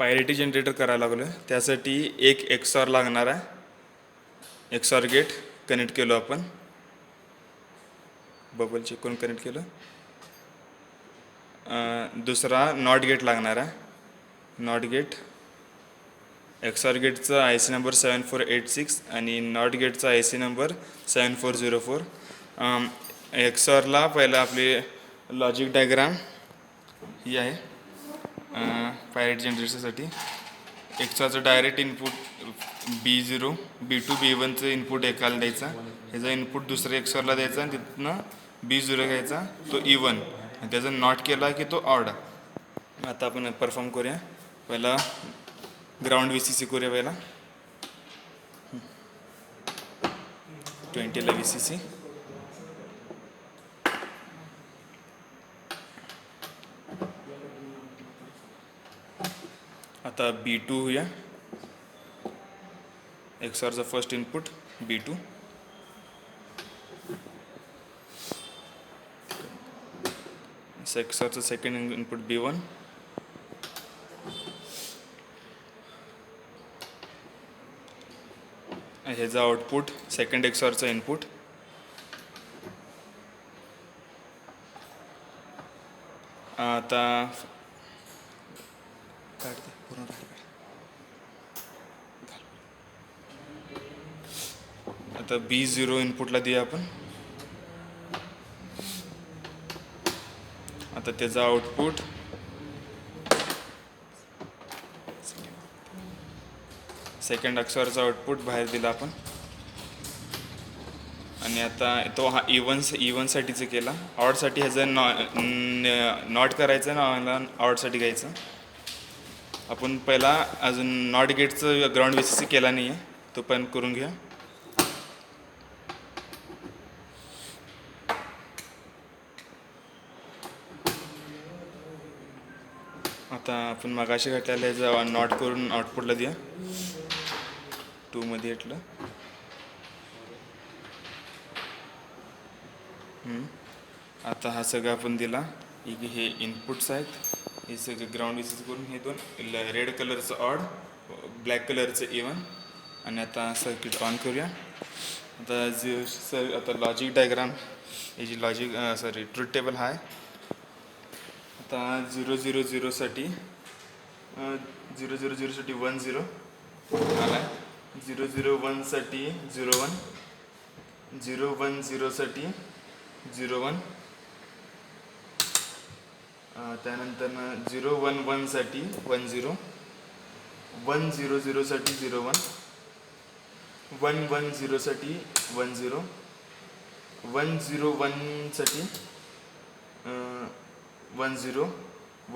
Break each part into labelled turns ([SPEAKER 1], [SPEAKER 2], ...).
[SPEAKER 1] Parity generator करायला लागलो. त्यासाठी एक XOR लागणार आहे. XOR गेट कनेक्ट केलो आपण, बबल चेक करून कनेक्ट केलं. दुसरा नॉट गेट लागणार आहे. नॉट गेट XOR गेटचा IC नंबर 7486 आणि नॉट गेटचा IC नंबर 7404. XORला पहिला आपली लॉजिक डायग्राम ही आहे पायरिटी जनरेटरसाठी. XORचं डायरेक्ट इनपुट B0 B2 B1चं इनपुट एकाला द्यायचा, ह्याचा इनपुट दुसऱ्या XORला द्यायचा आणि तिथनं B0 घ्यायचा तो E1 आणि त्याचा नॉट केला की तो ऑड. आता आपण परफॉर्म करूया. पहिला ग्राउंड VCC करूया. पहिला 20ला VCC. आता B2 होऊया. XORचा फर्स्ट इनपुट B2. XORचा सेकंड इनपुट B1. ह्याचा आउटपुट सेकंड XORचा इनपुट. आता आता B0 इनपुटला देऊया आपण. आता त्याचा आउटपुट सेकंड XORचा आउटपुट बाहेर दिला आपण. आणि आता तो हा E1 साठीचं केला. ऑडसाठी ह्याचं नॉट करायचं ना ऑडसाठी घ्यायचं. आपण पहिला अजून नॉट गेटचं ग्राउंड VCC केला नाही आहे, तो पण करून घ्या. आता आपण मगाशी घातलेलं ह्याचा नॉट करून आउटपुटला द्या 2 मध्ये घेतलं. आता हा सगळं आपण दिला. हे इनपुट्स आहेत, हे सगळं ग्राउंड VCC करून हे दोन रेड कलरचं ऑड, ब्लॅक कलरचं E1. आणि आता सर्किट ऑन करूया. आता लॉजिक डायग्राम याची ट्रूथ टेबल आहे. आता 000 साठी 10 आला. 001 साठी 01, 010 साठी 01, त्यानंतर 011 साठी 10, 100 साठी 01, 110 साठी 10, 101 साठी 10,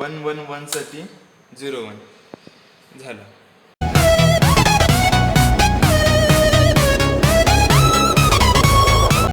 [SPEAKER 1] 111 साठी 01 झालं.